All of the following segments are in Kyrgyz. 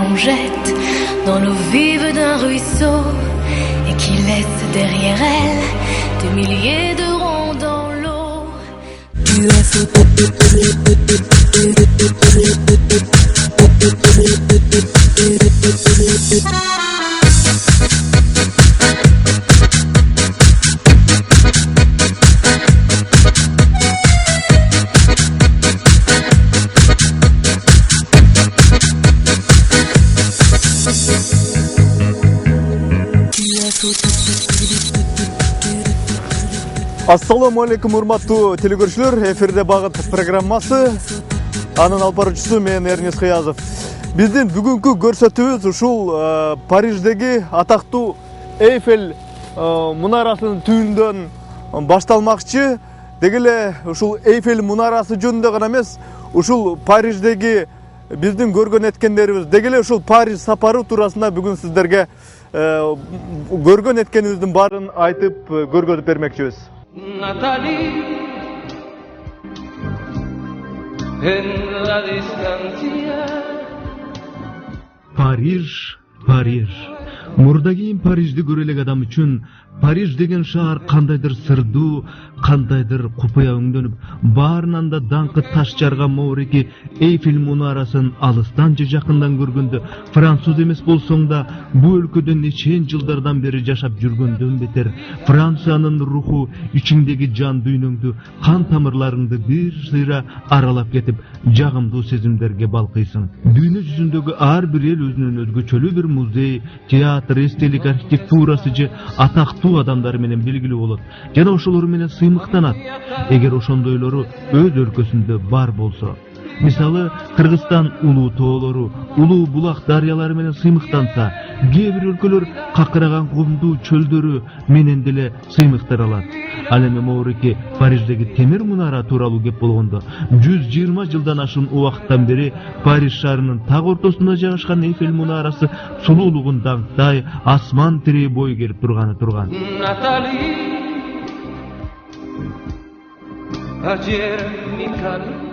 qu'on jette dans l'eau vive d'un ruisseau et qui laisse derrière elle des milliers de ronds dans l'eau. Ассаламу алейкум, урматтуу телекөрүүчүлөр. Эфирде Багыт программасы. Анын алып баруучусу мен Эрнес Кыязов. Биздин бүгүнкү көрсөтүүбүз ушул Париждеги атактуу Эйфель мунарасынын түбүндөн башталмакчы. Деги эле ушул Эйфель мунарасы жөнүндө гана эмес, ушул Париждеги биздин көргөн эткендерибиз, деги эле ушул Париж сапары туурасында бүгүн сиздерге көргөн эткенибиздин баарын айтып көргөзүп бермекчибиз. Natalie, en la distancia. Париж, Париж. Мурда кийин Парижди көрө элек адам үчүн Париж деген шаар кандайдыр сырдуу, кандайдыр купуя өңдөнүп, баарынан да даңкы таш жарган Моурики Эйфель мунарасын алыстан же жакындан көргөндө француз эмес болсоң да бул өлкөдө нечен жылдардан бери жашап жүргөндөн бетер Франциянын руху ичиңдеги жан дүйнөңдү, кан тамырларыңды бир сыйра аралап кетип, жагымдуу сезимдерге балкыйсың. Дүйнө жүзүндөгү ар бир эл өзүнүн өзгөчөлүү бир музей, театр, эстелик архитектурасы же атактуу адамдары менен белгилүү болот. Жана ошолор менен сыймыктанат, эгер ошондойлору өз өлкөсүндө бар болсо. Мисалы, Кыргызстан улуу тоолору, улуу булак дарыялары менен сыймыктанса, кээ бир өлкөлөр какыраган кумдуу чөлдөрү менен деле сыймыктар алат. Ал эми Моурики Париждеги темир мунара тууралуу кеп болгондо, 120 жылдан ашык убакыттан бери Париж шаарынын так ортосунда жайгашкан Эйфель мунарасы сулуулугун даңктай, асман тирей бой келип турган. Natalie, ayer mi calma.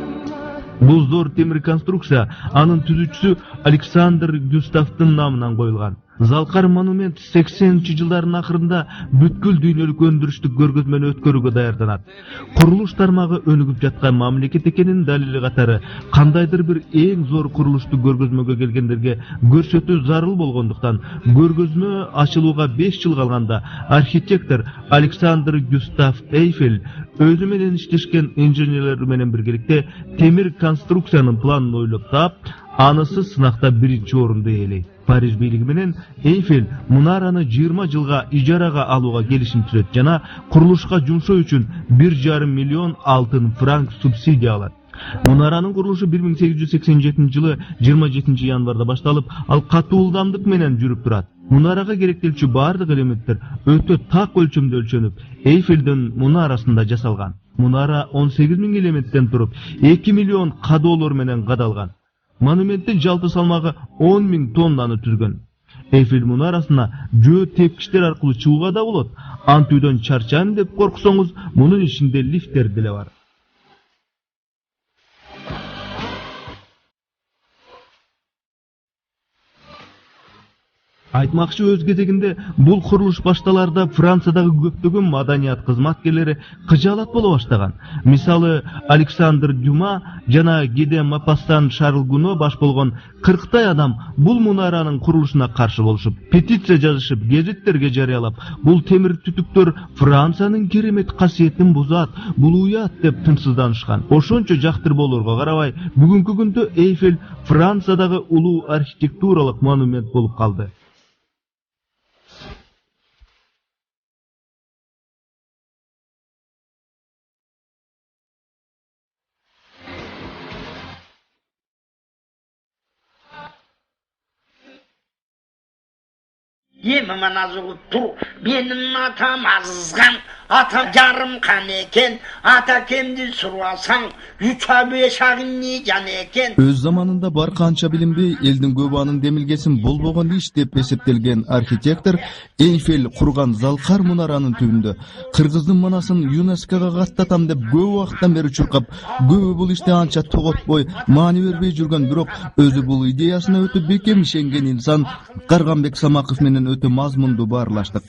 Бул зор темир конструкция анын түзүүчүсү Александр Гюставтын намынан коюлган. Залкар монумент 80-жылдардын акырында бүткүл дүйнөлүк өндүрүштүк көргөзмөнү өткөрүүгө даярданат. Курулуш тармагы өнүгүп жаткан мамлекет экенин далили катары кандайдыр бир эң зор курулушту көргөзмөгө келгендерге көрсөтүү зарыл болгондуктан көргөзмө ачылууга 5 жыл калганда архитектор Александр Гюстав Эйфель өзү менен иштешкен инженерлер менен биргеликте темир конструкциянын планын ойлоп таап, анысы сынакта биринчи орунду ээлейт. Париж бийлиги менен Эйфель мунараны 20 жылга ижарага алууга келишим түзөт жана курулушка жумшоо үчүн 1,5 миллион алтын франк субсидия алат. Мунаранын курулушу 1887 жылы 27 январда башталып, ал катуу ылдамдык менен жүрүп турат. Мунарага керектелчү бардык элементтер өтө так өлчөмдө өлчөнүп, Эйфелдин мунарасында жасалган. Мунара 18 000 элементтен туруп, 2 миллион кадоолор менен кадалган. Монументтин жалпы салмагы 10 000 тоннаны түзгөн. Эйфель мунарасына жөө тепкичтер аркылуу чыгууга да болот. Антүйдөн чарчайм деп корксоңуз, мунун ичинде лифттер деле бар. Айтмакчы өз кезегинде бул курулуш башталарда Франциядагы көптөгөн маданият кызматкерлери кыжаалат боло баштаган. Мисалы, Александр Дюма жана Гиде Мапассан Шарл Гуно баш болгон 40 адам бул мунаранын курулушуна каршы болушуп, петиция жазышып, гезиттерге жарыялап, бул темир түтүктөр Франциянын керемет касиетин бузат, бул уят деп тынчсызданышкан. Ошончо жактыр болорго карабай, бүгүнкү күндө Эйфель Франциядагы улуу архитектуралык монумент болуп калды. Emi manazı turup benim atam azızgan, atam jarım kan eken, ata kemdi survasan, 3-5 agınni can eken. Öz zamanında bar kança bilinbey elдің көп анын демилгесин болбогон иш деп эсептелген архитектор Эйфель курган Залкар мунаранын түбүндө кыргыздын манасын ЮНЕСКОга каттатам деп көп убакыттан бери чуркап, көбү бул иште анча тоготпой, маани бербей жүргөн, бирок өзү бул идеясына өтө бекем ишенген инсан Карганбек Самаков менен өтө мазмундуу баарлаштык.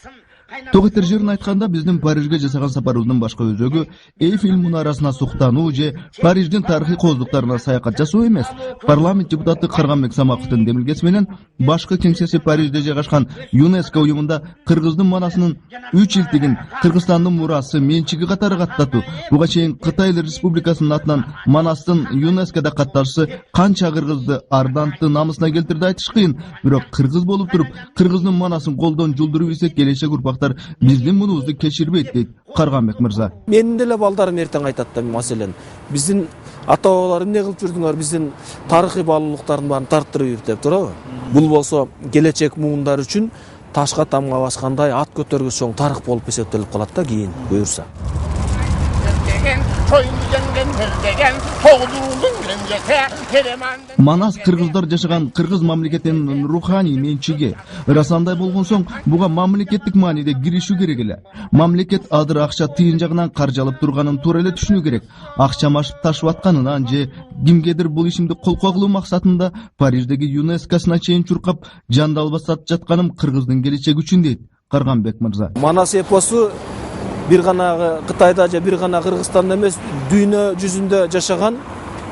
Тогетер жерин айтканда биздин Парижге жасаган сапарыбыздын башка өзөгү Эйфель мунарасына суктануу же Париждин тарыхый кооздуктарына саякат жасоо эмес. Парламент депутаты Карганбек Самаковдун демилгеси менен башкы кеңсеси Парижде жайгашкан ЮНЕСКО уюмунда кыргыздын манасынын 3 илтигин Кыргызстандын мурасы менчиги катары каттатуу. Буга чейин Кытай Республикасынын атынан манастын ЮНЕСКОда катташысы канча кыргызды арданты намысына келтирди айтыш кыйын. Бирок кыргыз болуп туруп, кыргыздын манасын колдон жулдуруп ийсек келечек урпактар биздин мунубузду кечирбейт дейт Карганбек мырза. Менин деле балдарым эртең айтат да, маселен биздин ата бабалар эмне кылып жүрдүңөр, биздин тарыхый баалуулуктардын баарын тарттырып ийип деп туурабы? Бул болсо келечек муундар үчүн ташка тамга баскандай ат көтөргүч чоң тарых болуп эсептелип калат да кийин буюрса. Манас кыргыздар жашаган кыргыз мамлекетинин руханий менчиги. Ырасандай болгон соң буга мамлекеттик мааниде киришүү керек эле. Мамлекет адыр акча тыйын жагынан каржалып турганын туура эле түшүнүү керек. Акча машып ташып атканынан же кимгедир бул ишимди колко кылуу максатында Париждеги ЮНЕСКОсуна чейин чуркап жандалбасат жатканым кыргыздын келечеги үчүн дейт Карганбек мырза. Манас эпосу бир гана Кытайда же бир гана Кыргызстанда эмес, дүйнө жүзүндө жашаган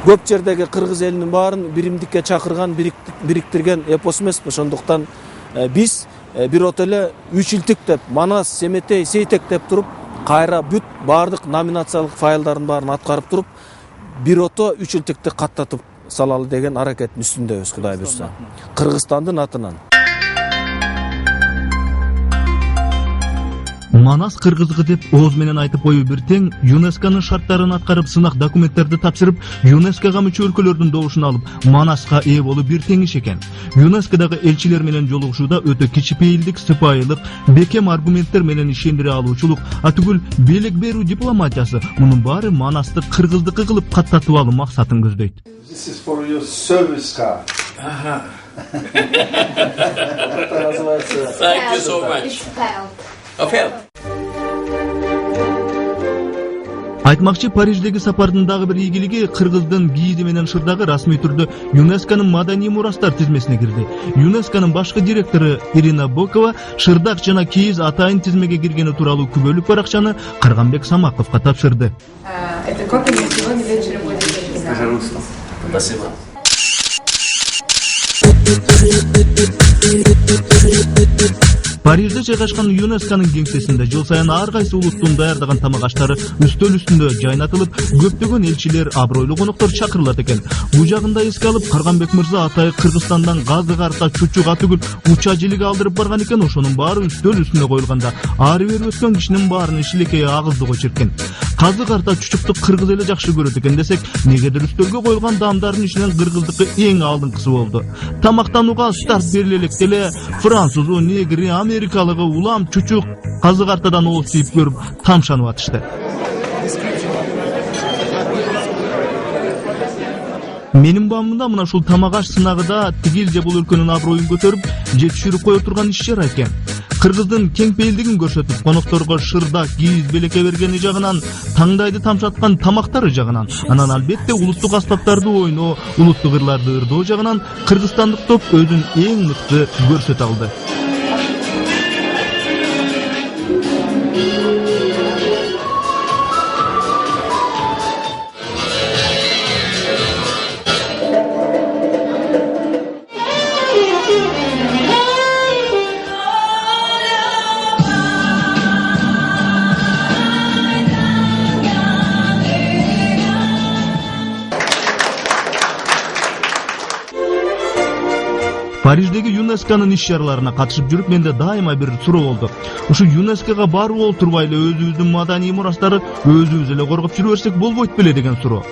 көп жердеги кыргыз элинин баарын биримдикке чакырган, бириктирген эпос эмес. Ошондуктан биз бирок эле 3 илтик деп, Манас, Семетей, Сейтек деп туруп, кайра бүт баардык номинациялык файлдардын баарын аткарып туруп, бирото 3 илтикти каттатып салалы деген аракеттин үстүндөбүз, Кудай буйрса. Кыргызстандын атынан. Манас кыргыздыкы деп ооз менен айтып коюу бир тең ЮНЕСКонун шарттарын аткарып сынак документтерди тапшырып ЮНЕСКога мүчө өлкөлөрдүн добушун алып Манаска ээ болуу бир тең иш экен. ЮНЕСКодагы элчилер менен жолугушууда өтө кичипейилдик, сыпайылык, бекем аргументтер менен ишендире алуучулук, атүгүл белек берүү дипломатиясы мунун баары Манасты кыргыздыкы кылып каттатып алуу максатын көздөйт. This is for your service card. Thank you so much. Айтмакчы, Париждеги сапардын дагы бир ийгилиги кыргыздын гиди менен шырдагы расмий түрдө ЮНЕСКонун маданий мурастар тизмесине кирди. ЮНЕСКонун башкы директору Ирина Бокова шырдак жана кийиз атайын тизмеге киргени тууралуу күбөлүк баракчаны Карганбек Самаковго тапшырды. Это копия сегодня вечером будет. Пожалуйста. Спасибо. Парижде жайгашкан ЮНЕСКонун кеңсесинде жыл сайын ар кайсы улуттун даярдаган тамак аштары үстөл үстүндө жайнатылып, көптөгөн элчилер, абройлуу коноктор чакырылат экен. Бул жагында эске алып, Карганбек мырза атай Кыргызстандан газы карта, чучук атүгүл, уча жилиги алдырып барган экен. Ошонун баары үстөл үстүнө коюлганда, ары бери өткөн кишинин баарынын шилекейи агыздыгы чиркен. Казы карта, чучукту кыргыз эле жакшы көрөт экен десек, негедир үстөлгө коюлган даамдардын ичинен кыргыздыкы эң алдыңкысы болду. Тамактанууга старт бериле электе эле французу, негри, америкалыгы, улам, чучук, казы картадан ооз тийип көрүп тамшанып атышты. Менин баамымда мына ушул тамак аш сынагыда тигил же бул өлкөнүн аброюн көтөрүп, же түшүрүп кое турган иш жара экен. Кыргыздын кеңпейилдигин көрсөтүп, конокторго шырдак, кийиз, белекке бергени жагынан, таңдайды тамшаткан тамактары жагынан, анан албетте улуттук аспаптарды ойноо, улуттук ырларды ырдоо жагынан кыргызстандык топ өзүн эң мыкты көрсөтө алды. Париждеги ЮНЕСКонун иш чараларына катышып жүрүп, менде дайыма бир суроо болду. Ушу ЮНЕСКога барып олтурбай эле өзүбүздүн маданий мурастары өзүбүз эле коргоп жүрө берсек болбойт беле деген суроо.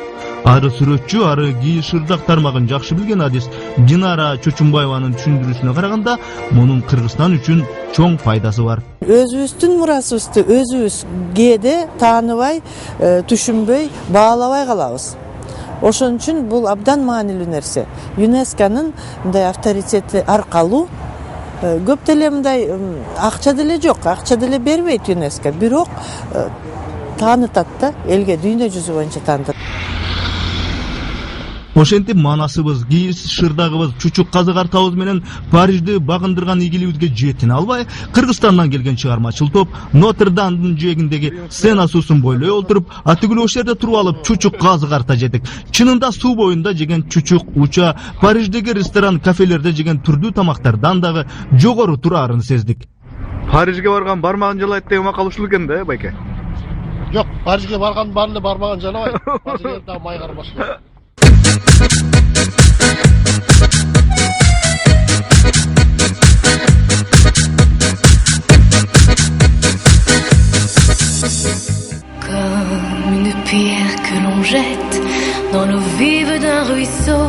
Ары сүрөтчү, ары КИИ Шырдак тармагын жакшы билген адис Динара Чочумбаеванын түшүндүрүүсүнө караганда, мунун Кыргызстан үчүн чоң пайдасы бар. Өзүбүздүн мурасыбызды өзүбүз кээде тааныбай, түшүнбөй, баалабай калабыз. Ошон үчүн бул абдан маанилүү нерсе. ЮНЕСКОнун мындай авторитети аркалуу көп деле мындай акча деле жок, акча деле бербейт ЮНЕСКО, бирок таанытат да, элге дүйнө жүзү боюнча таанытат. Ошентип манасыбыз, КИИ Шырдагыбыз, чучук казык артабыз менен Парижди багындырган ийгилигибизге жетине албай, Кыргызстандан келген чыгармачыл топ Нотр-Дамдын жээгиндеги Сена суусун бойлой олтуруп, атүгүл ошол жерде туруп алып чучук казык арта жедик. Чынында суу боюнда жеген чучук, уча, Париждеги ресторан, кафелерде жеген түрдүү тамактардан дагы жогору турарын сездик. Парижге барган бармагын жалайт деген макал ушул экен да, байке? Жок, Парижге барган бар эле бармагын жалабайт. Парижге да май кармашты. Comme une pierre que l'on jette dans l'eau vive d'un ruisseau.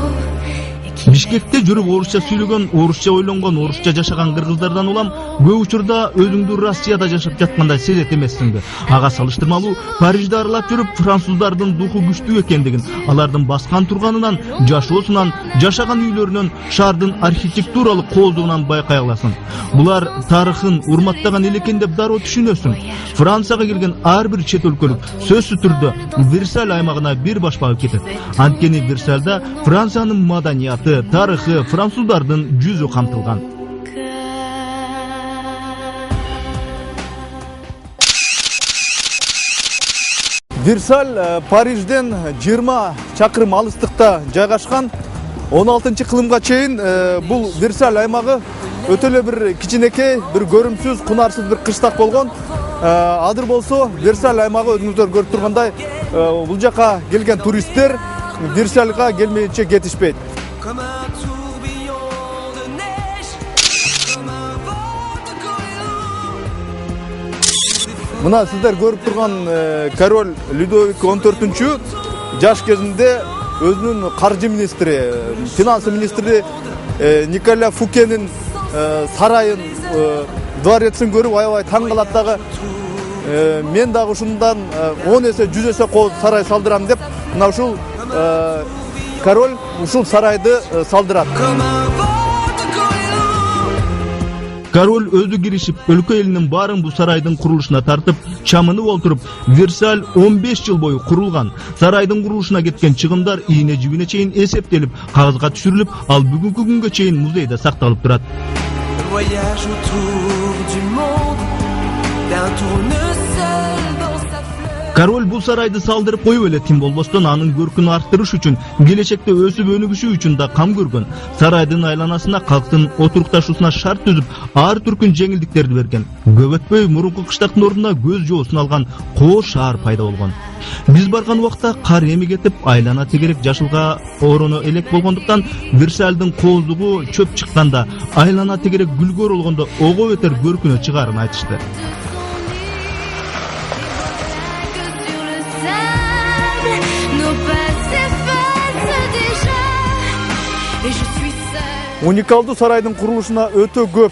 Бишкекте жүрүп орусча сүйлөгөн, орусча ойлонгон, орусча жашаган кыргыздардан улам көп учурда өзүңдү Россияда жашап жаткандай сезет эмессиңби? Ага салыштырмалуу Парижди аралап жүрүп француздардын духу күчтүү экендигин, алардын баскан турганынан, жашоосунан, жашаган үйлөрүнөн, шаардын архитектуралык кооздугунан байкай аласың. Булар тарыхын урматтаган эл экен деп дароо түшүнөсүң. Францияга келген ар бир чет өлкөлүк сөзсүз түрдө Версаль аймагына бир баш багып кетет. Анткени Версальда Франциянын маданияты, тарыхы, француздардын жүзү камтылган. Версаль Парижден 20 чакырым алыстыкта жайгашкан. 16-кылымга чейин бул Версаль аймагы өтө эле бир кичинекей, бир көрүмсүз, кунарсыз бир кыштак болгон. Азыр болсо Версаль аймагы өзүңүздөр көрүп тургандай, бул жака келген туристтер Версальга келмейинче кетишпейт. Мына сиздер көрүп турган король Людовик 14-чү жаш кезинде өзүнүн каржы министри, финансы министри Николя Фукенин сарайын, дворецин көрүп аябай таң калат дагы. Мен дагы ушундан 10 эсе, 100 эсе кооз сарай салдырам деп, мына ушул король ушул сарайды салдырат. Король өзү киришип, өлкө элинин баарын бул сарайдын курулушуна тартып, чамынып олтуруп, Версаль 15 жыл бою курулган. Сарайдын курулушуна кеткен чыгымдар ийне жибине чейин эсептелип, кагызга түшүрүлүп, ал бүгүнкү күнгө чейин музейде сакталып турат. Король бул сарайды салдырып коюп эле тим болбостон анын көркүн арттырыш үчүн, келечекте өсүп өнүгүшү үчүн да кам көргөн. Сарайдын айланасына калктын отурукташуусуна шарт түзүп, ар түркүн жеңилдиктерди берген. Көп өтпөй мурунку кыштактын ордуна көз жоосун алган кооз шаар пайда болгон. Биз барган убакта кар эми кетип, айлана тегерек жашылга ороно элек болгондуктан Версальдын кооздугу чөп чыкканда, айлана тегерек гүлгөр болгондо ого бетер көркүнө чыгарын айтышты. Уникалдуу сарайдын курулушуна өтө көп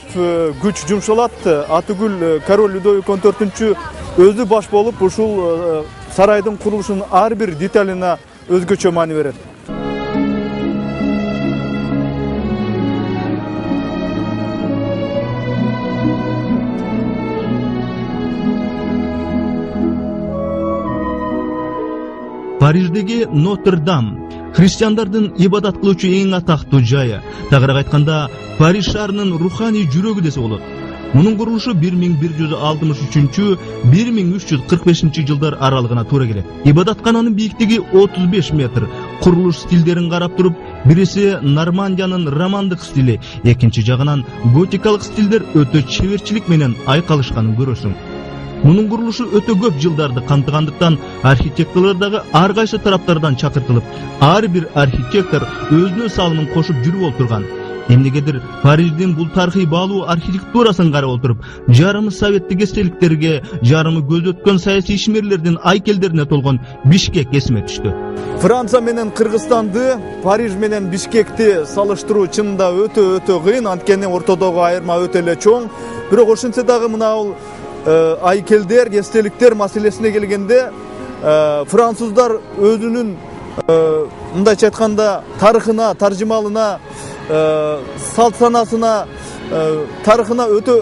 күч жумшалат. Атүгүл король Людовик 14-чү өзү баш болуп, ушул сарайдын курулушунун ар бир деталына өзгөчө маани берет. Париждеги Нотр-Дам христиандардын ибадат кылуучу эң атактуу жайы. Тагыраак айтканда, Париж шаарынын руханий жүрөгү десе болот. Мунун курулушу 1163-1345 жылдар аралыгына туура келет. Ибадаткананын бийиктиги 35 метр. Курулуш стилдерин карап туруп, бириси Нормандиянын романдык стили, экинчи жагынан готикалык стилдер өтө чеберчилик менен айкалышканын көрөсүң. Мунун курулушу өтө көп жылдарды камтыгандыктан архитекторлор дагы ар кайсы тараптардан чакыртылып, ар бир архитектор өзүнүн салымын кошуп жүрүп олтурган. Эмнегедир Париждин бул тарыхый баалуу архитектурасын карап отуруп, жарымы советтик эстеликтерге, жарымы көз өткөн саясий ишмерлердин айкелдерине толгон Бишкек эсиме түштү. Франция менен Кыргызстанды, Париж менен Бишкекти салыштыруу чынында өтө кыйын, анткени ортодогу айырма өтө эле чоң. Бирок ошентсе дагы мына бул айкелдер, эстеликтер маселесине келгенде, француздар өзүнүн мындайча айтканда тарыхына, таржымалына, салт санасына, тарыхына өтө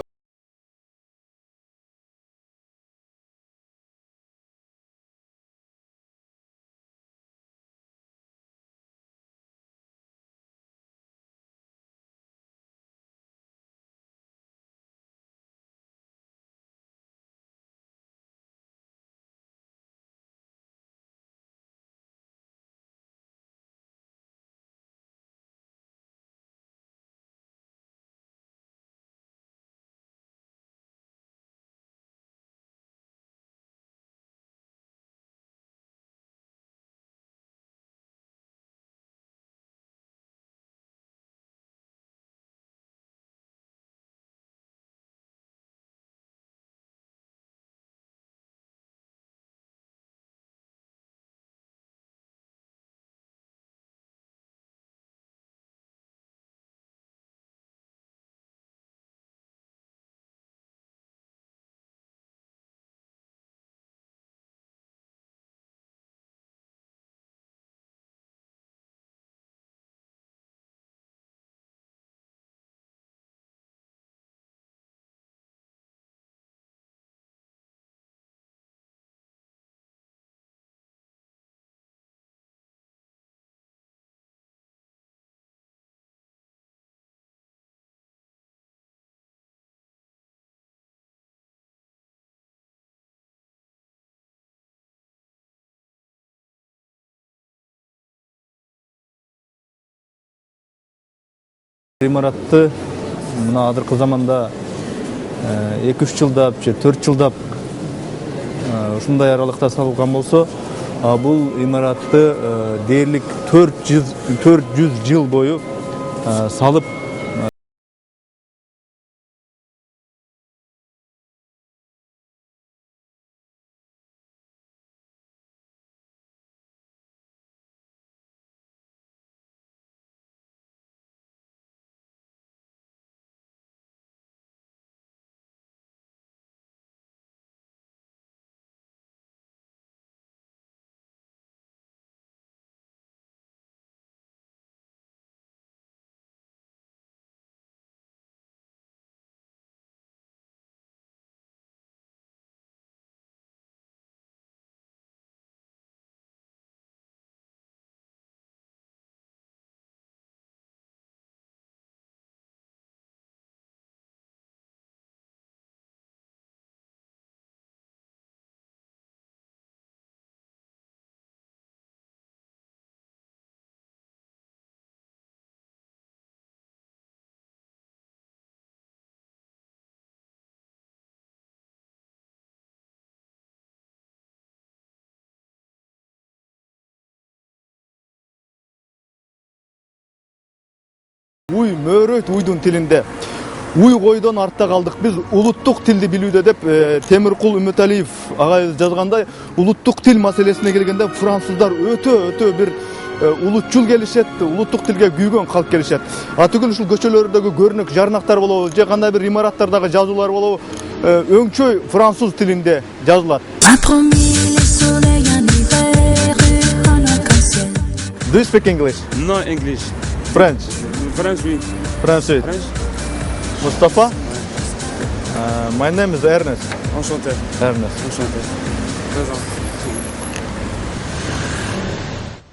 имаратты мына азыркы заманда 2-3 жылдап же 4 жылдап ушундай аралыкта салган болсо, бул имаратты дээрлик 400 жыл бою салып уй мөөрөйт уйдун тилинде. Уй койдон артта калдык биз улуттук тилди билүүдө деп Темиркул Үмүталиев агайыбыз жазгандай, улуттук тил маселесине келгенде француздар өтө бир улутчул келишет, улуттук тилге күйгөн калк келишет. Түгүл ушул көчөлөрдөгү көрүнөк жарнактар болобу, же кандай бир имараттардагы жазуулар болобу, өңчөй француз тилинде жазылат. Do you speak English? No English. French? French, oui. French. Mustafa? My name is Ernest. Enchanté. Ernest. Enchanté. Présent.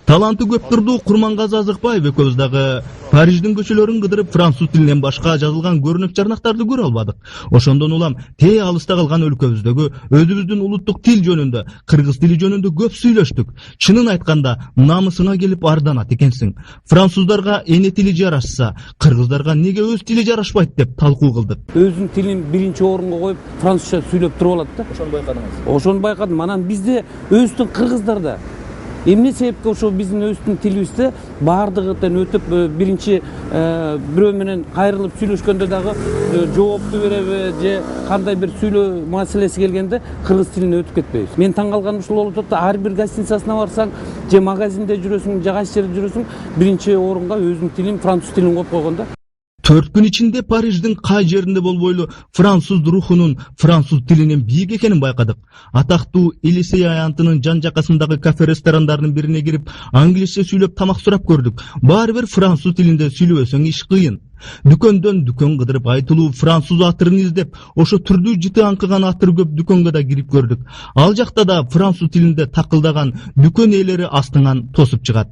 Таланты көп турдуу Курмангазы Азыкбаев экөөбүз дагы Париждин көчөлөрүн кыдырып француз тилинен башка жазылган көрүнөк жарнактарды көрө албадык. Ошондон улам тээ алыста калган өлкөбүздөгү өзүбүздүн улуттук тил жөнүндө, кыргыз тили жөнүндө көп сүйлөштүк. Чынын айтканда, намысыңа келип арданат экенсиң. Француздарга эне тили жарашса, кыргыздарга неге өз тили жарашпайт деп талкуу кылдык. Өзүнүн тилин биринчи орунга коюп, французча сүйлөп туруп алат да. Ошону байкадыңыз? Ошону байкадым. Анан бизде өзүбүздүн кыргыздарда Эмне себепке ошо биздин өзүбүздүн тилибизде баардыгытан өтүп биринчи бирөө менен кайрылып сүйлөшкөндө дагы жоопту береби же кандай бир сүйлөө маселеси келгенде кыргыз тилине өтүп кетпейбиз. Мен таң калганым ушул болуп атат да, ар бир гостиницасына барсаң же магазинде жүрөсүң, же кайсы жерде жүрөсүң, биринчи орунга өзүнүн тилин, француз тилин коюп койгон да. 4 күн içinde Париждин кай жеринде болбойлу француз рухунун француз тилинин бийик экенин байкадык. Атактуу Элисей аянтынын жан-жакасындагы кафе-ресторандарынын бирине кирип, англисче сүйлөп тамак сурап көрдүк. Баары бир француз тилинде сүйлөбөсөң иш кыйын. Дүкөндөн дүкөн кыдырып айтылуу француз атырын издеп, ошо түрдүү жыты аңкыган атыр көп дүкөнгө да кирип көрдүк. Ал жакта да француз тилинде такылдаган дүкөн ээлери астыңан тосуп чыгат.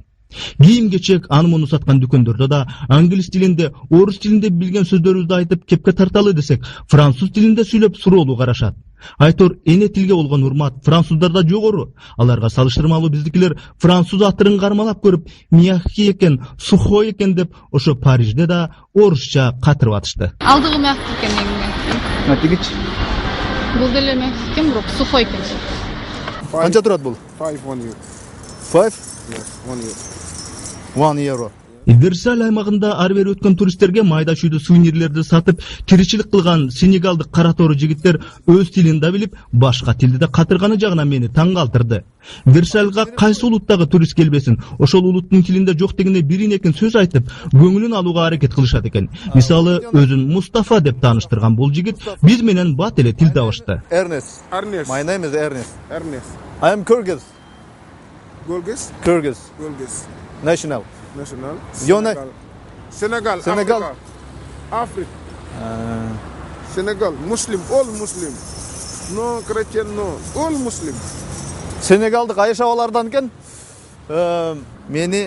Кийим кечек аны муну саткан дүкөндөрдө да англис тилинде, орус тилинде билген сөздөрүбүздү айтып кепке тарталы десек, француз тилинде сүйлөп суроолуу карашат. Айтор эне тилге болгон урмат француздарда жогору. Аларга салыштырмалуу биздикилер француз атырын кармалап көрүп, мягкий экен, сухой экен деп, ошо Парижде да орусча катырып атышты. Алдыгы мягкий экен негизи. Тигич. Бул деле мягкий экен, бирок сухой экен. Канча турат бул? 5 €. 5? Yes, 1 euro. 1 euro. Версаль аймагында ар бери өткөн туристтерге майда чүйдө сувенирлерди сатып, тиричилик кылган сенегалдык кара тору жигиттер өз тилин да билип, башка тилди да катырганы жагынан мени таң калтырды. Версальга кайсы улуттагы турист келбесин, ошол улуттун тилинде жок дегенде бирине экен сөз айтып, көңүлүн алууга аракет кылышат экен. Мисалы, өзүн Мустафа деп тааныштырган бул жигит биз менен бат эле тил табышты. Ernest. Ernest. My name is Ernest. Ernest. I am Kyrgyz. Golgis? Kyrgyz. Golgis. National. National. Senegal. Senegal. Senegal. Africa. Senegal. Muslim. All Muslim. No Christian, no. All Muslim. Senegalдык айшабалардан экен. Мени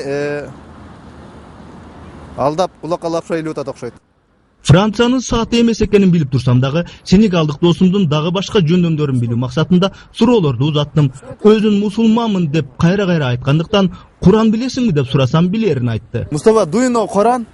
алдап, кулакка шайлып атат окшойт. Франциянын сааты эмес экенин билип турсам дагы, сенегалдык досумдун дагы башка жөндөмдөрүн билүү максатында суроолорду узаттым. Өзүн мусулманмын деп кайра-кайра айткандыктан, Куран билесиңби деп сурасам билерин айтты. Mustafa, do you know Quran?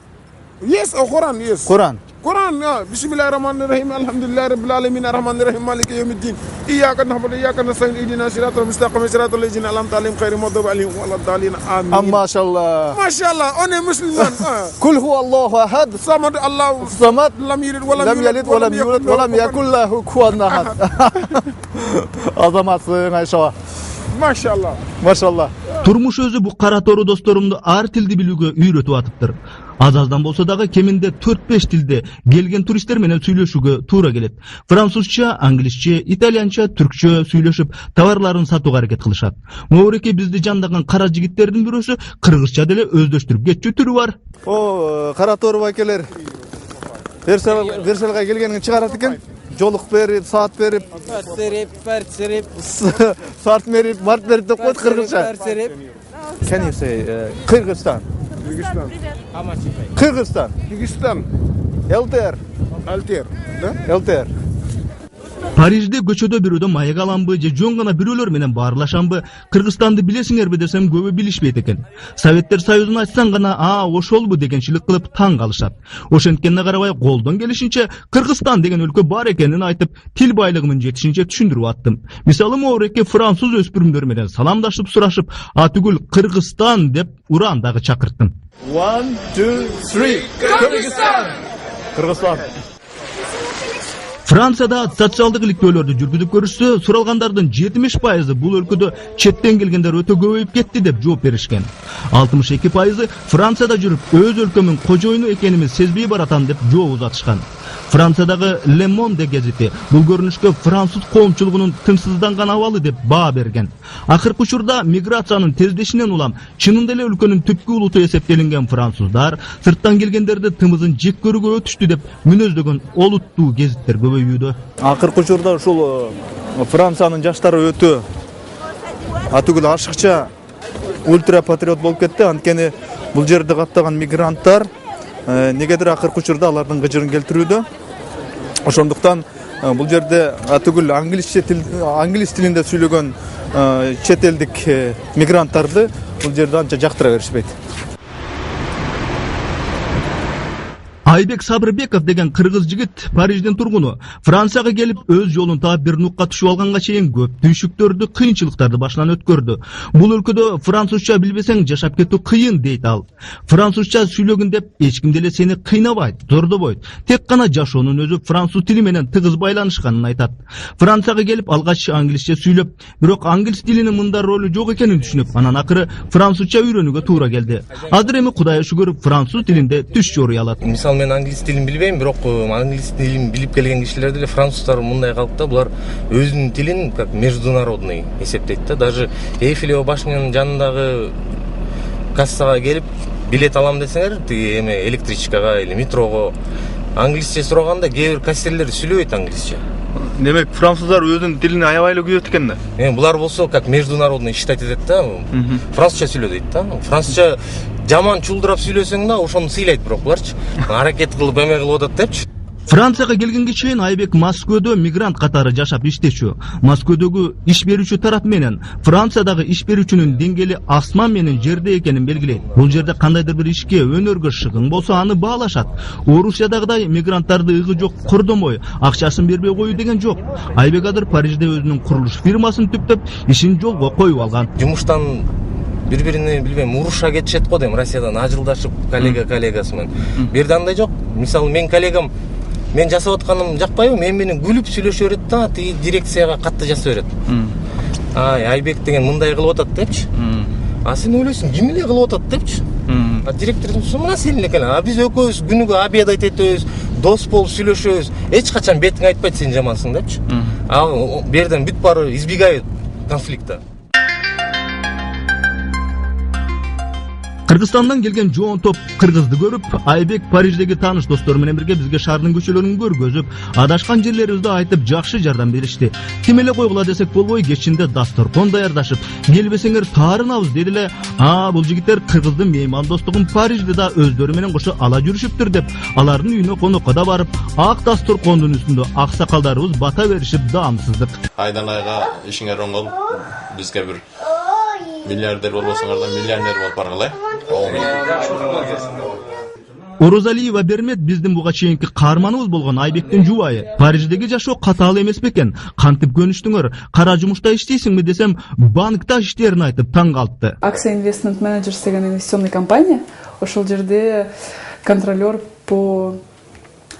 Yes, Quran, yes. Quran. Quran, yeah. Bismillahirrahmanirrahim. Alhamdulillah rabbil alamin arrahmanirrahim maliki yawmiddin. Iyyaka na'budu wa iyyaka nasta'in ihdina siratal mustaqim siratal ladzina an'amta alaihim ghairil maghdubi alaihim waladdallin. Amin. Mashallah. Mashallah, on est musulman. Kul huwa Allahu ahad. Samad Allahu Samad. Lam yalid wa lam yulad wa lam yakul lahu kufuwan ahad. Azamatsың Айшаба. Mashallah. Mashallah. Турмуш өзү бу кара тору досторумду ар тилди билүүгө үйрөтүп атыптыр. Аз-аздан болсо дагы кеминде 4-5 тилде келген туристтер менен сүйлөшүүгө туура келет. Французча, англисче, итальянча, түркчө сүйлөшүп, товарларын сатууга аракет кылышат. Моореке бизди жандаган кара жигиттердин бирөөсү кыргызча деле өздөштүрүп кетчү түрү бар. О, кара тору байкелер. Версальга келгенин чыгарат экен. Жолук берип, саат берип, саат берип, март берип деп койт кыргызча. Can you say Kyrgyzstan? Kyrgyzstan. Kyrgyzstan. Kyrgyzstan. LTR. LTR. Да? LTR. Парижде көчөдө бирөөдө маяк аламбы же жөн гана бирөөлөр менен баарлашамбы, Кыргызстанды билесиңерби десем көбү билишпейт экен. Советтер Союзун айтсаң гана, ошолбу дегенчилик кылып таң калышат. Ошенткенине карабай колдон келишинче Кыргызстан деген өлкө бар экенин айтып, тил байлыгымын жетишинче түшүндүрүп аттым. Мисалы, моореке француз өспүрүмдөр менен саламдашып сурашып, түгүл Кыргызстан деп урандагы чакырттым. 1, 2, 3. Kyrgyzstan. Кыргызстан. Францияда социалдык иликтөөлөрдү жүргүзүп көрүшсө, суралгандардын 70% бул өлкөдө четтен келгендер өтө көбөйүп кетти деп жооп беришкен. 62% Францияда жүрүп өз өлкөмүн кожоюну экенимин сезбей баратам деп жооп узатышкан. Франциядагы Le Monde гезити бул көрүнүшкө француз коомчулугунун тынчсызданган абалы деп баа берген. Акыркы учурда миграциянын тездешинен улам чынында эле өлкөнүн түпкү улуту эсептелинген француздар сырттан келгендерди тымызын жек көрүүгө өтүштү деп мүнөздөгөн олуттуу гезиттер көбөйүүдө. Акыркы учурда ушул Франциянын жаштары өтө түгүл ашыкча ультра патриот болуп кетти. Анткени бул жерде каттаган мигранттар негедир акыркы учурда алардын кыжырын келтирүүдө. Ошондуктан бул жерде түгүл англис тилинде сүйлөгөн чет элдик мигранттарды бул жерде анча жактыра беришпейт. Айбек Сабырбеков деген кыргыз жигит Парижден тургуну Францияга келип өз жолун таап бир нукка түшүп алганга чейин көп түйшүктөрдү, кыйынчылыктарды башынан өткөрдү. Бул өлкөдө французча билбесең жашап кетүү кыйын дейт ал. Французча сүйлөгүн деп эч ким деле сени кыйнабайт, зордобойт. Тек гана жашоонун өзү француз тили менен тыгыз байланышканын айтат. Францияга келип алгач англисче сүйлөп, бирок англис тилинин мында ролу жок экенин түшүнүп, анан акыры французча үйрөнүүгө туура келди. Азыр эми Кудайга шүгүр француз тилинде түш жорый алат. Мен англис тилин билбейм, бирок англис тилин билип келген кишилер деле француздар мындай калкта, булар өзүнүн тилин как международный эсептейт да. Даже Эйфелева башынын жанындагы кассага келип билет алам десеңер, тиги эме электричкага или метрого англисче сураганда кээ бир кассирлер сүйлөбөйт англисче. Демек француздар өзүнүн тилин аябай эле күйөт экен да. Булар болсо как международный считать этет да. Французча сүйлө дейт да. Французча жаман чулдурап сүйлөсөң да ошону сыйлайт, бирок буларчы аракет кылып эме кылып атат депчи. Францияга келгенге чейин Айбек Москвада мигрант катары жашап иштечү. Москвадагы иш берүүчү тарап менен Франциядагы иш берүүчүнүн деңгээли асман менен жерде экенин белгилейт. Бул жерде кандайдыр бир ишке, өнөргө шыгын болсо аны баалашат. Орусиядагыдай мигранттарды ыгы жок кордомой, акчасын бербей коюу деген жок. Айбек азыр Парижде өзүнүн курулуш фирмасын түптөп, ишин жолго коюп алган. Жумуштан бири-бирине билбейм уруша кетишет го дейм, Россиядан ажылдашып коллегасы менен. Бу жерде андай жок. Мисалы мен коллегам мен жасап атканым жакпайбы, мен менен күлүп сүйлөшө берет да, тиги дирекцияга катты жаза берет. Айбек деген мындай кылып атат депчи. Сен ойлойсуң, ким эле кылып атат депчи. Директор мына сен эле экен. Биз экөөбүз күнүгө обедать этебиз, дос болуп сүйлөшөбүз. Эч качан бетиң айтпайт сен жамансың депчи. Бу жерден бүт баары избегают конфликта. Кыргызстандан келген жоон топ кыргызды көрүп, Айбек Париждеги тааныш достору менен бирге бизге шаардын көчөлөрүн көргөзүп, адашкан жерлерибизди айтып жакшы жардам беришти. Ким эле койгула десек болбой, кечинде дасторкон даярдашып, келбесеңер таарынабыз деди эле. Бул жигиттер кыргыздын меймандостугун Парижде да өздөрү менен кошо ала жүрүшүптүр деп, алардын үйүнө конокко да барып, ак дасторкондун үстүндө аксакалдарыбыз бата беришип даамсыздык. Айдан айга ишиңер оңгол, бизге бир миллиардер болбосоңардан миллионер болуп баргыла. Орозалиева Бермет биздин буга чейинки каарманыбыз болгон Айбектин жубайы. Париждеги жашоо катаал эмес бекен? Кантип көнүштүңөр? Кара жумушта иштейсиңби десем, банкта иштерин айтып таң калыпты. Акция Investment Managers деген инвестиционный компания. Ошол жерде контролер по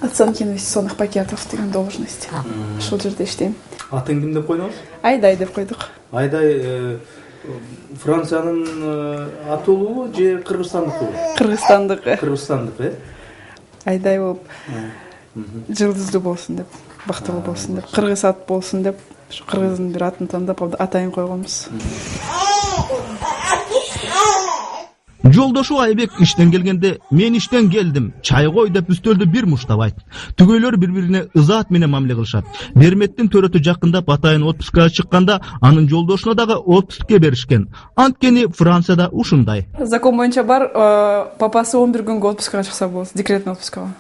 оценке инвестиционных пакетов деген должность. Ошол жерде иштейм. Атың ким деп койдуңуз? Айдай деп койдук. Айдай Франциянын атуулубу же Кыргызстандыкы? Кыргызстандык, Айдай болуп жылдыздуу болсун деп, бактылуу болсун деп, кыргыз ат болсун деп, ушу кыргыздын бир атын тандап атайын койгонбуз. Жолдошу Айбек иштен келгенде, мен иштен келдим, чай кой деп үстөлдү бир муштабайт. Түгөйлөр бири-бирине ызаат менен мамиле кылышат. Берметтин төрөтү жакындап атайын отпускага чыкканда, анын жолдошуна дагы отпускке беришкен. Анткени Францияда ушундай. Закон боюнча бар, папасы 11 күнгө отпускага чыкса болот, декретный отпускага.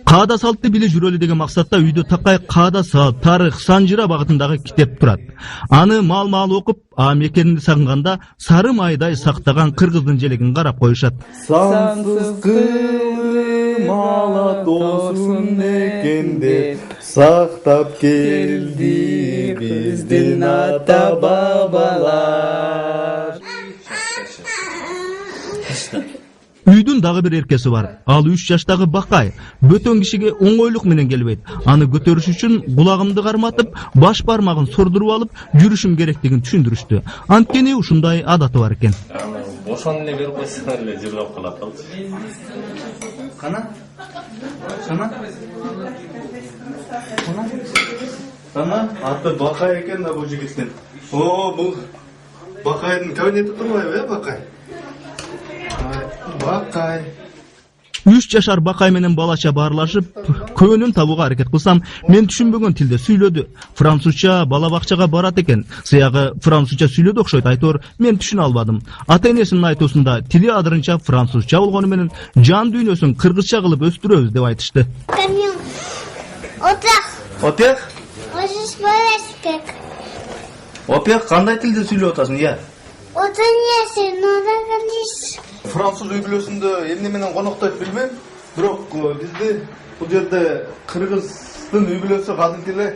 Каада салтты биле жүрөлү деген максатта үйдө такай каада салт, тарых, санжыра багытындагы китеп турат. Аны мал окуп, мекенди сагынганда сары майдай сактаган кыргыздын желегин карап коюшат. Сансыз кылым алатосун экен деп сактап келди биздин ата бабалар. Үйдүн дагы бир эркеси бар. Ал 3 жаштагы Бакай. Бөтөн кишиге оңойлук менен келбейт. Аны көтөрүш үчүн булагымды карматып, баш бармагын сордуруп алып, жүрүшүм керектигин түшүндүрүштү. Анткени ушундай адаты бар экен. Ошону эле берип койсоң эле жырлап калат ал. Кана аты Бакай экен да бул жигиттин. Бул Бакайдын кабинети турбайбы, Бакай? Бакай. 3 жашар Бакай менен балача баарлашып, көөнүн табууга аракет кылсам, мен түшүнбөгөн тилде сүйлөдү. Французча бала бакчага барат экен. Сыягы французча сүйлөдү окшойт, айтор мен түшүнө албадым. Ата-энесинин айтуусунда тили адырынча французча болгону менен жан дүйнөсүн кыргызча кылып өстүрөбүз деп айтышты. Отех? Отех кандай тилде сүйлөп атасың, я? Отаньясы, но да галис. Француз үй бүлөсүндө эмне менен коноктойт билбейм. Бирок бизди бул жерде кыргыздын үй бүлөсү кадимки эле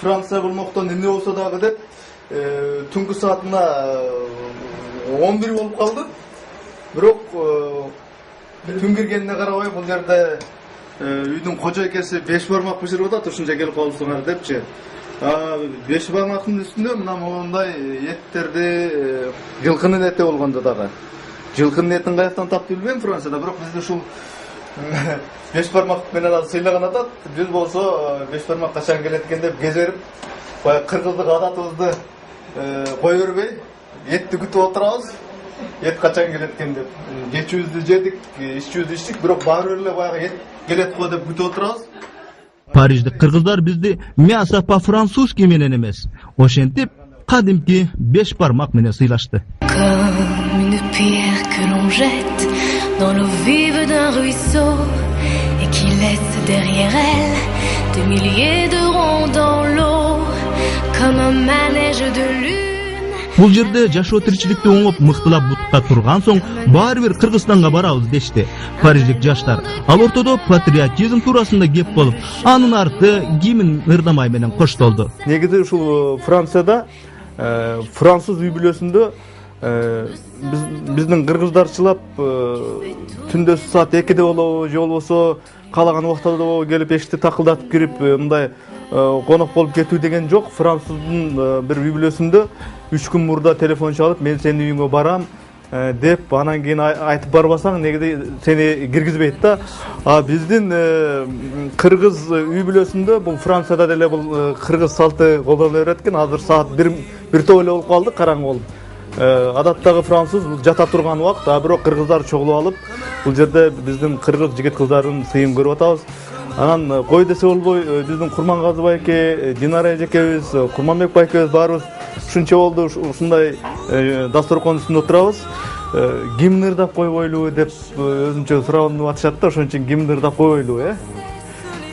Франция болмоктон эмне болсо дагы деп түнкү саатына 11 болуп калды. Бирок түн киргенине карабай бул жерде үйдүн кожо экеси 5 бармак бышырып атат, ушунча келип калыпсыңар депчи. 5 бармактын үстүндө мына мондай эттерди, жылкынын эти болгондо дагы. Жылкынын этин каяктан таптып билбейм Францияда, бирок бизде ушул 5 бармак менен сыйлаган атат. Биз болсо 5 бармак качан келет экен деп кезерип, баягы кыргыздык адатыбызды кое бербей, этти күтүп отурабыз. Эт качан келет экен деп. Кечүүбүздү жедик, ичүүбүздү ичтик, бирок баары бир эле баягы эт келет го деп күтүп отурабыз. Париждик кыргыздар бизди мясо по-французски менен эмес, ошентип кадимки 5 бармак менен сыйлашты. Comme une pierre que l'on jette dans l'eau vive d'un ruisseau et qui laisse derrière elle des milliers de ronds dans l'eau, comme un manège de lune. Бул жерде жашоо тиричиликти оңоп мыктылап бутка турган соң баары бир Кыргызстанга барабыз дешти париждик жаштар. Ал ортодо патриотизм туурасында кеп болуп, анын арты гимн ырдамай менен коштолду. Негизи ушул Францияда француз үй бүлөсүндө биздин кыргыздарчылап түндө саат 2-де болобу, же болбосо каалаган убакта да келип эшикти такылдатып кирип мындай конок болуп кетүү деген жок. Француздун бир үй бүлөсүндө 3 күн мурда телефон чалып, мен сенин үйүңө барам деп, анан кийин айтып барбасаң негизи сени киргизбейт да. Биздин кыргыз үй бүлөсүндө бул Францияда деле бул кыргыз салты колдонула берет экен. Азыр саат 1 топ эле болуп калды, караңгы болуп. Адаттагы француз жата турган убакыт, бирок кыргыздар чогулуп алып, бул жерде биздин кыргыз жигит кыздарын сыйын көрүп атабыз. Анан кой десе болбой, биздин Курмангазы байке, Динара эжекебиз, Курманбек байкебиз баарыбыз ушунча болду, ушундай дасторкон үстүндө отурабыз. Гимн ырдап койбойлубу деп өзүнчө суроонуп атышат да, ошон үчүн гимн ырдап койбойлубу,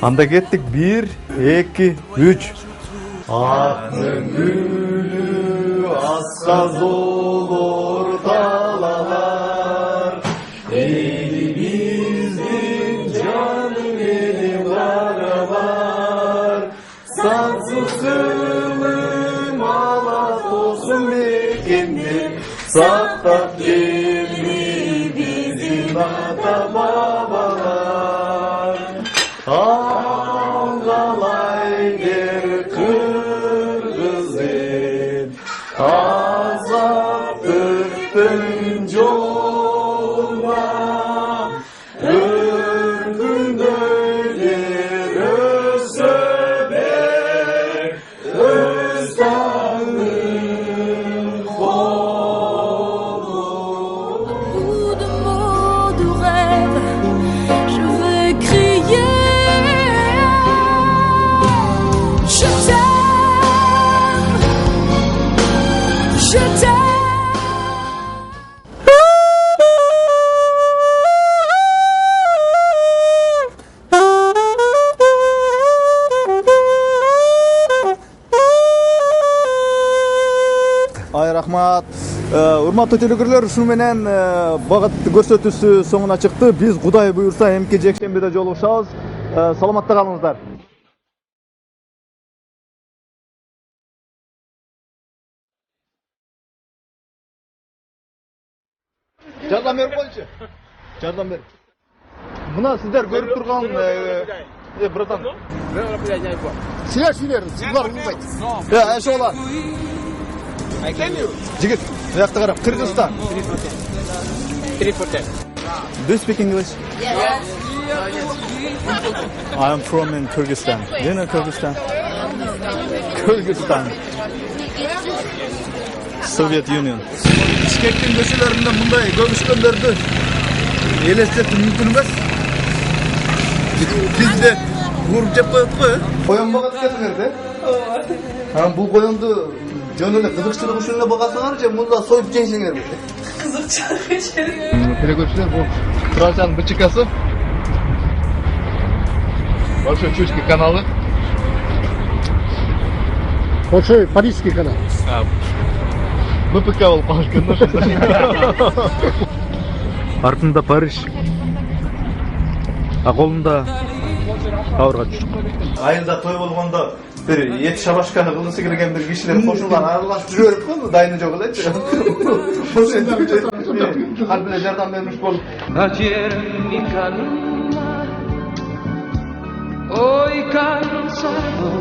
Анда кеттик. 1, 2, 3. Аттын гүлү аска золор талалар, элибиздин жаны менен барабар, сансыз сылым ала тосун мекендеп, сактап келди биздин ата бабалар. Алгалайдер кыргыз эл, азаттыктын жолуна, өркүндөйлөр өссө бек, өз таңын колу. Bout de mots de rêve, je veux crier. Je t'aime, je t'aime. Ай рахмат. Урматтуу телекөрүүлөр, ушуну менен багыт көрсөтүүсү соңуна чыкты. Биз Кудай буйрса эмки жекшембиде жолугушабыз. Саламатта калыңыздар. Жардам берип койчу. Жардам бер. Мына сиздер көрүп турган братан. Силер, силер унутпайт. Ошолар. Жигит, буякта карап, Кыргызстан. 3-4. Do you speak English? Yes. I am from in Kyrgyzstan. Do you know Kyrgyzstan? Kyrgyzstan. Soviet Union. Bishkектин көчөлөрүндө мындай көгүшкөндөрдү элестетүү мүмкүн эмес. Бизде уруп жеп коет го, Коён багат экенсиңер да? Ооба. Бул коёнду жөн эле кызыкчылык үчүн эле багасыңар же мында союп жейсиңерби? Кызыкчылык үчүн. Телекөрүүчүлөр, бул Франциянын БЧКсы. Большой Чучский каналы. Большой Парижский канал. БПК болуп калышкан да ошондо. Артында Париж. Колунда авырга түштүк. Айылда той болгондо бир эт шабашканы кылгысы келген бир кишилер кошулган аралашып жүрөп койбу, дайыны жок элечи. Ошентип кал менен жардам бермеш болуп. Ayer mi calma, hoy cansado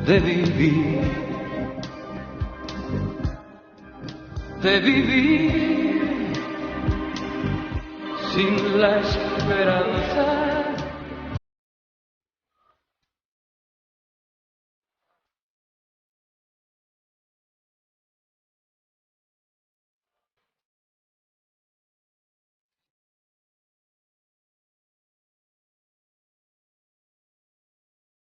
de vivir, sin la esperanza